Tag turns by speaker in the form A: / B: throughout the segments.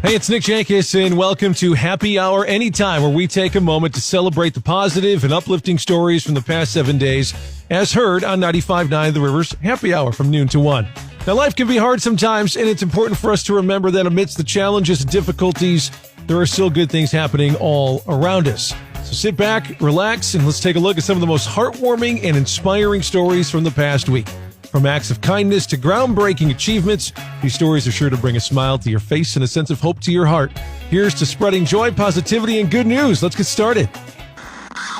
A: Hey, it's Nick Jakusz, and welcome to Happy Hour Anytime, where we take a moment to celebrate the positive and uplifting stories from the past 7 days, as heard on 95.9 The River's Happy Hour from noon to 1. Now, life can be hard sometimes, and it's important for us to remember that amidst the challenges and difficulties, there are still good things happening all around us. So sit back, relax, and let's take a look at some of the most heartwarming and inspiring stories from the past week. From acts of kindness to groundbreaking achievements, these stories are sure to bring a smile to your face and a sense of hope to your heart. Here's to spreading joy, positivity, and good news. Let's get started.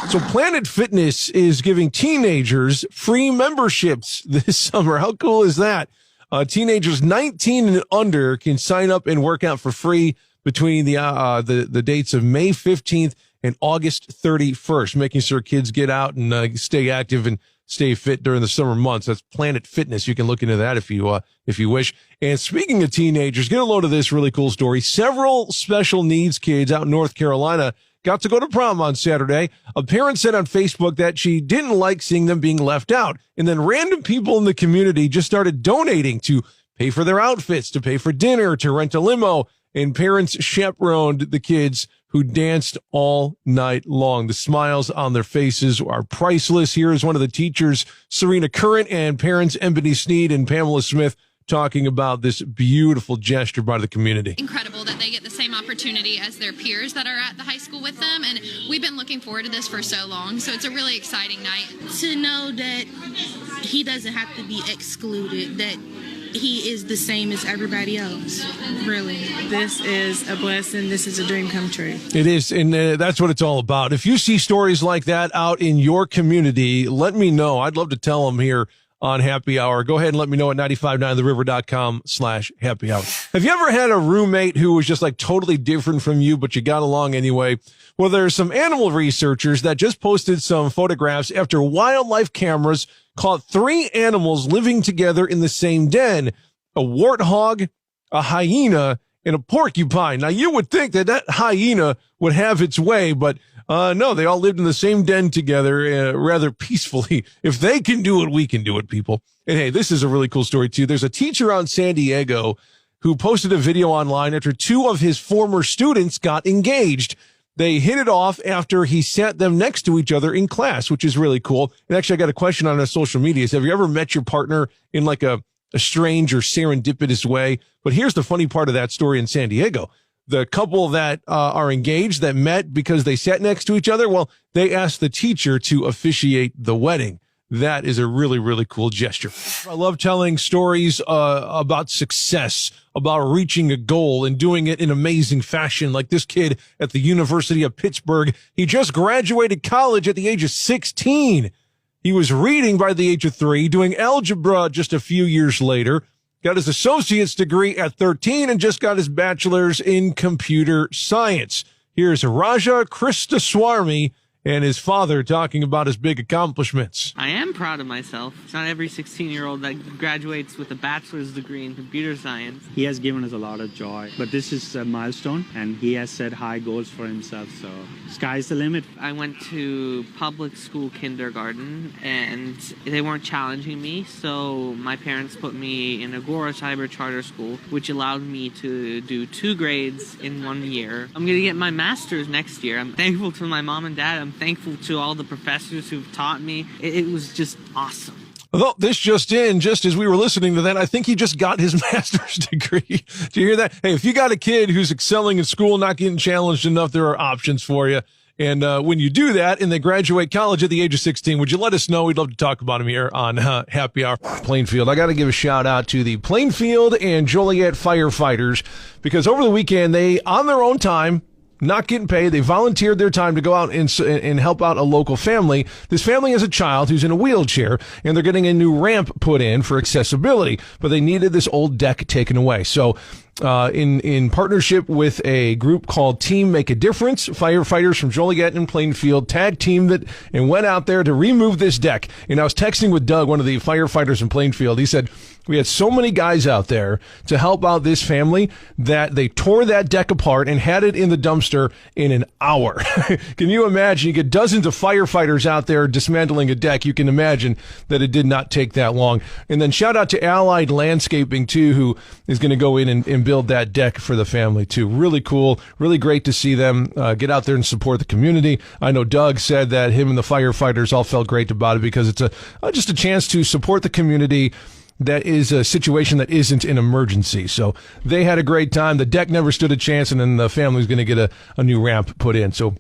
A: So Planet Fitness is giving teenagers free memberships this summer. How cool is that? Teenagers 19 and under can sign up and work out for free between the dates of May 15th and August 31st, making sure kids get out and stay active and stay fit during the summer months. That's Planet Fitness. You can look into that if you wish. And speaking of teenagers, get a load of this really cool story. Several special needs kids out in North Carolina got to go to prom on Saturday. A parent said on Facebook that she didn't like seeing them being left out. And then random people in the community just started donating to pay for their outfits, to pay for dinner, to rent a limo. And parents chaperoned the kids who danced all night long. The smiles on their faces are priceless. Here is one of the teachers, Serena Current, and parents Ebony Sneed and Pamela Smith talking about this beautiful gesture by the community.
B: Incredible that they get the same opportunity as their peers that are at the high school with them, and we've been looking forward to this for so long, so it's a really exciting night.
C: To know that he doesn't have to be excluded, that he is the same as everybody else, really.
D: This is a blessing. This is a dream come true.
A: It is, and that's what it's all about. If you see stories like that out in your community, let me know. I'd love to tell them here on Happy Hour. Go ahead and let me know at 959theriver.com/happy hour. Have you ever had a roommate who was just like totally different from you, but you got along anyway? Well, there's some animal researchers that just posted some photographs after wildlife cameras caught 3 animals living together in the same den: a warthog, a hyena, and a porcupine. Now, you would think that hyena would have its way, but no, they all lived in the same den together rather peacefully. If they can do it, we can do it, people. And hey, this is a really cool story, too. There's a teacher out in San Diego who posted a video online after 2 of his former students got engaged. They hit it off after he sat them next to each other in class, which is really cool. And actually, I got a question on our social medias. Have you ever met your partner in like a strange or serendipitous way? But here's the funny part of that story in San Diego. The couple that are engaged that met because they sat next to each other, well, they asked the teacher to officiate the wedding. That is a really, really cool gesture. I love telling stories about success, about reaching a goal and doing it in amazing fashion, like this kid at the University of Pittsburgh. He just graduated college at the age of 16. He was reading by the age of 3, doing algebra just a few years later, got his associate's degree at 13, and just got his bachelor's in computer science. Here's Raja Krishnaswamy and his father talking about his big accomplishments.
E: I am proud of myself. It's not every 16-year-old that graduates with a bachelor's degree in computer science.
F: He has given us a lot of joy, but this is a milestone, and he has set high goals for himself, so sky's the limit.
E: I went to public school kindergarten, and they weren't challenging me, so my parents put me in Agora Cyber Charter School, which allowed me to do 2 grades in 1 year. I'm going to get my master's next year. I'm thankful to my mom and dad. I'm thankful to all the professors who've taught me. It was just awesome.
A: Although this just as we were listening to that, I think he just got his master's degree. Do you hear that? Hey, if you got a kid who's excelling in school, not getting challenged enough, there are options for you. And when you do that and they graduate college at the age of 16, would you let us know? We'd love to talk about them here on Happy Hour. Plainfield. I got to give a shout out to the Plainfield and Joliet firefighters, because over the weekend, they, on their own time, not getting paid, they volunteered their time to go out and help out a local family. This family has a child who's in a wheelchair, and they're getting a new ramp put in for accessibility, but they needed this old deck taken away. So in partnership with a group called Team Make a Difference, firefighters from Joliet and Plainfield tag teamed and went out there to remove this deck. And I was texting with Doug, one of the firefighters in Plainfield. He said, We had so many guys out there to help out this family that they tore that deck apart and had it in the dumpster in an hour. Can you imagine? You get dozens of firefighters out there dismantling a deck. You can imagine that it did not take that long. And then shout out to Allied Landscaping, too, who is going to go in and build that deck for the family, too. Really cool. Really great to see them get out there and support the community. I know Doug said that him and the firefighters all felt great about it because it's just a chance to support the community. That is a situation that isn't an emergency. So they had a great time. The deck never stood a chance, and then the family's going to get a new ramp put in. So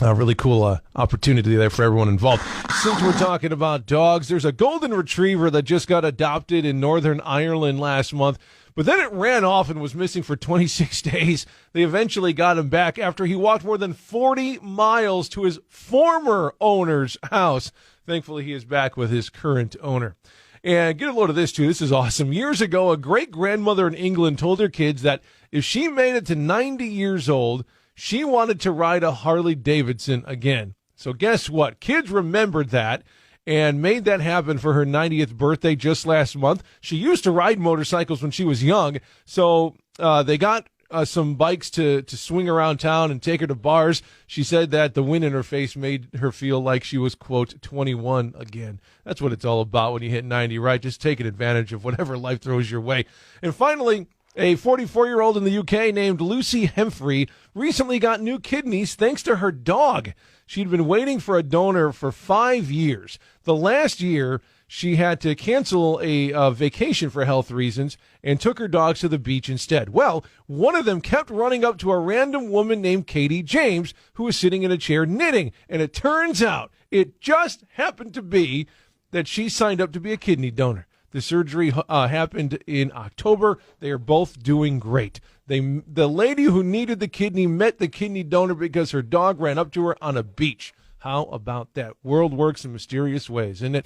A: really cool opportunity there for everyone involved. Since we're talking about dogs, there's a golden retriever that just got adopted in Northern Ireland last month. But then it ran off and was missing for 26 days. They eventually got him back after he walked more than 40 miles to his former owner's house. Thankfully, he is back with his current owner. And get a load of this, too. This is awesome. Years ago, a great-grandmother in England told her kids that if she made it to 90 years old, she wanted to ride a Harley-Davidson again. So guess what? Kids remembered that and made that happen for her 90th birthday just last month. She used to ride motorcycles when she was young, so they got some bikes to swing around town and take her to bars. She said that the wind in her face made her feel like she was, quote, 21 again. That's what it's all about when you hit 90, right? Just taking advantage of whatever life throws your way. And finally, a 44-year-old in the UK named Lucy Hemfrey recently got new kidneys thanks to her dog. She'd been waiting for a donor for 5 years. The last year, she had to cancel a vacation for health reasons and took her dogs to the beach instead. Well, one of them kept running up to a random woman named Katie James, who was sitting in a chair knitting. And it turns out, it just happened to be that she signed up to be a kidney donor. The surgery happened in October. They are both doing great. The lady who needed the kidney met the kidney donor because her dog ran up to her on a beach. How about that? World works in mysterious ways, isn't it?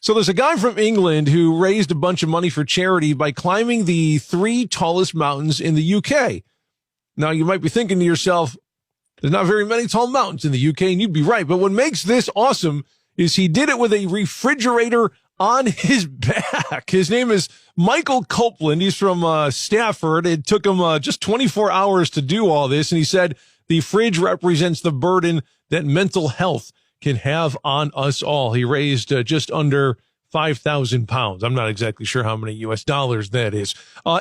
A: So there's a guy from England who raised a bunch of money for charity by climbing the 3 tallest mountains in the UK. Now, you might be thinking to yourself, there's not very many tall mountains in the UK, and you'd be right. But what makes this awesome is he did it with a refrigerator on his back. His name is Michael Copeland. He's from Stafford. It took him just 24 hours to do all this, and he said the fridge represents the burden that mental health can have on us all. He raised just under 5,000 pounds. I'm not exactly sure how many U.S. dollars that is.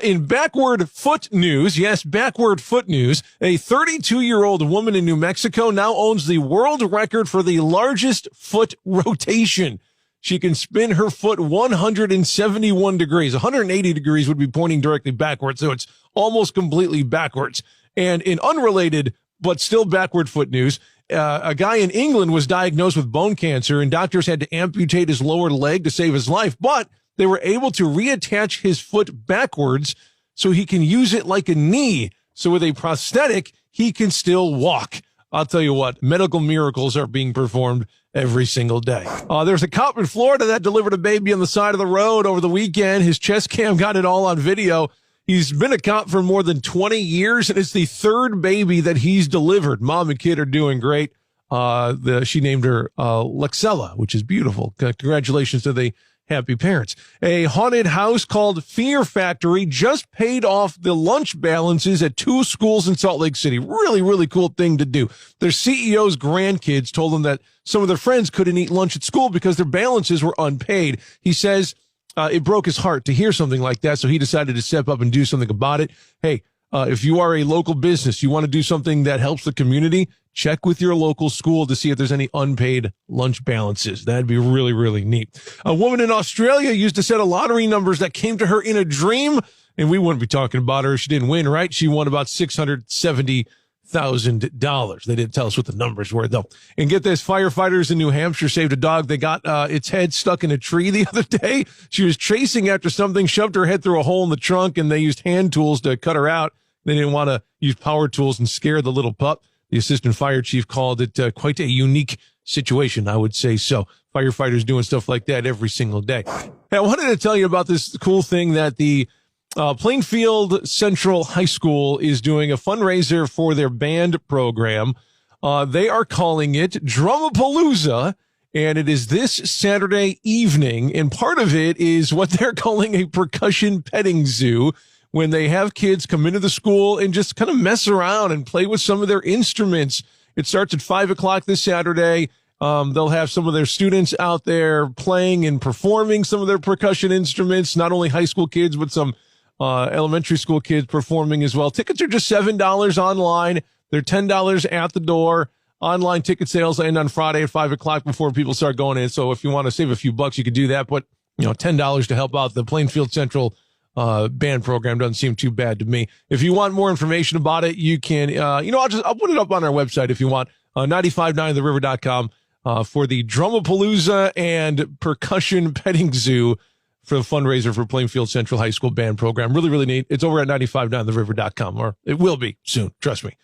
A: In backward foot news, yes, backward foot news, a 32-year-old woman in New Mexico now owns the world record for the largest foot rotation. She can spin her foot 171 degrees. 180 degrees would be pointing directly backwards, so it's almost completely backwards. And in unrelated but still backward foot news, a guy in England was diagnosed with bone cancer, and doctors had to amputate his lower leg to save his life, but they were able to reattach his foot backwards so he can use it like a knee. So with a prosthetic, he can still walk. I'll tell you what, medical miracles are being performed every single day. There's a cop in Florida that delivered a baby on the side of the road over the weekend. His chest cam got it all on video. He's been a cop for more than 20 years, and it's the 3rd baby that he's delivered. Mom and kid are doing great. She named her Lexella, which is beautiful. Congratulations to the happy parents. A haunted house called Fear Factory just paid off the lunch balances at 2 schools in Salt Lake City. Really, really cool thing to do. Their CEO's grandkids told them that some of their friends couldn't eat lunch at school because their balances were unpaid. He says it broke his heart to hear something like that, so he decided to step up and do something about it. Hey, if you are a local business, you want to do something that helps the community, check with your local school to see if there's any unpaid lunch balances. That'd be really, really neat. A woman in Australia used a set of lottery numbers that came to her in a dream, and we wouldn't be talking about her if she didn't win, right? She won about $670,000. They didn't tell us what the numbers were, though. And get this, firefighters in New Hampshire saved a dog. They got its head stuck in a tree the other day. She was chasing after something, shoved her head through a hole in the trunk, and they used hand tools to cut her out. They didn't want to use power tools and scare the little pup. The assistant fire chief called it quite a unique situation, I would say so. Firefighters doing stuff like that every single day. Hey, I wanted to tell you about this cool thing that the Plainfield Central High School is doing, a fundraiser for their band program. They are calling it Drumapalooza, and it is this Saturday evening. And part of it is what they're calling a percussion petting zoo, when they have kids come into the school and just kind of mess around and play with some of their instruments. It starts at 5 o'clock this Saturday. They'll have some of their students out there playing and performing some of their percussion instruments, not only high school kids, but some elementary school kids performing as well. Tickets are just $7 online. They're $10 at the door. Online ticket sales end on Friday at 5 o'clock before people start going in. So if you want to save a few bucks, you could do that. But, $10 to help out the Plainfield Central band program doesn't seem too bad to me. If you want more information about it, you can, I'll put it up on our website if you want, 959theriver.com, for the Drumapalooza and Percussion Petting Zoo for the fundraiser for Plainfield Central High School band program. Really, really neat. It's over at 959theriver.com, or it will be soon. Trust me.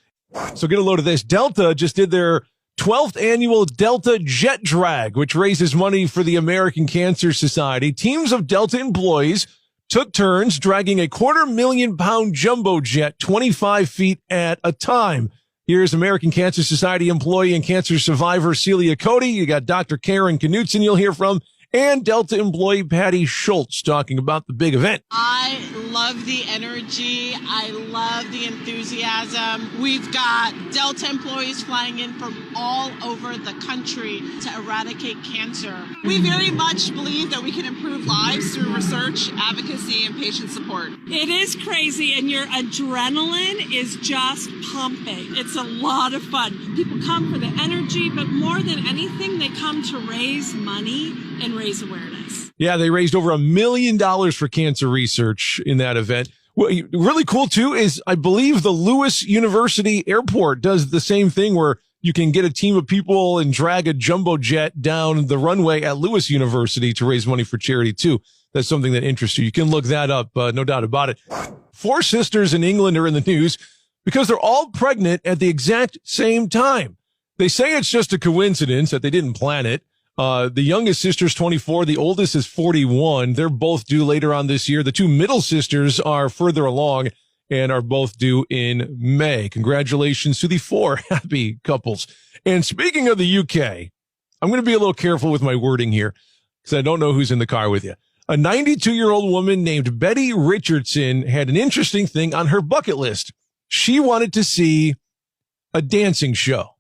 A: So get a load of this. Delta just did their 12th annual Delta Jet Drag, which raises money for the American Cancer Society. Teams of Delta employees took turns dragging a 250,000-pound jumbo jet 25 feet at a time. Here's American Cancer Society employee and cancer survivor Celia Cody. You got Dr. Karen Knutson you'll hear from, and Delta employee Patty Schultz talking about the big event.
G: I love the energy. I love the enthusiasm. We've got Delta employees flying in from all over the country to eradicate cancer. We very much believe that we can improve lives through research, advocacy, and patient support.
H: It is crazy, and your adrenaline is just pumping. It's a lot of fun. People come for the energy, but more than anything, they come to raise money and raise awareness.
A: Yeah, they raised over $1 million for cancer research in that event. What really cool too is I believe the Lewis University Airport does the same thing, where you can get a team of people and drag a jumbo jet down the runway at Lewis University to raise money for charity too. That's something that interests you. You can look that up, no doubt about it. 4 sisters in England are in the news because they're all pregnant at the exact same time. They say it's just a coincidence that they didn't plan it. The youngest sister's 24. The oldest is 41. They're both due later on this year. The 2 middle sisters are further along and are both due in May. Congratulations to the 4 happy couples. And speaking of the UK, I'm going to be a little careful with my wording here because I don't know who's in the car with you. A 92-year-old woman named Betty Richardson had an interesting thing on her bucket list. She wanted to see a dancing show.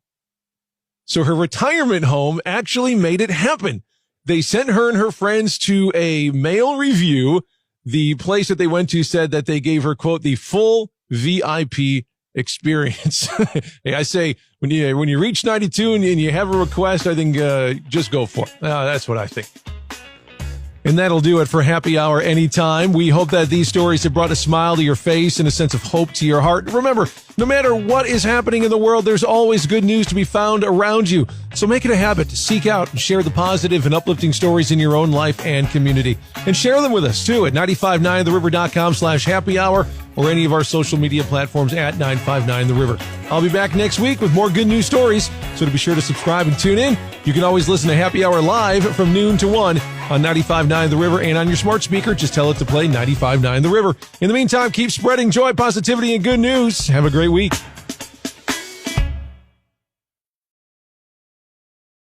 A: So her retirement home actually made it happen. They sent her and her friends to a male review. The place that they went to said that they gave her, quote, the full VIP experience. Hey, I say when you reach 92 and you have a request, I think just go for it. That's what I think. And that'll do it for Happy Hour Anytime. We hope that these stories have brought a smile to your face and a sense of hope to your heart. Remember, no matter what is happening in the world, there's always good news to be found around you. So make it a habit to seek out and share the positive and uplifting stories in your own life and community. And share them with us, too, at 959theriver.com/happy hour or any of our social media platforms at 959theriver. I'll be back next week with more good news stories, so to be sure to subscribe and tune in. You can always listen to Happy Hour live from noon to 1 on 95.9 The River, and on your smart speaker, just tell it to play 95.9 The River. In the meantime, keep spreading joy, positivity, and good news. Have a great week.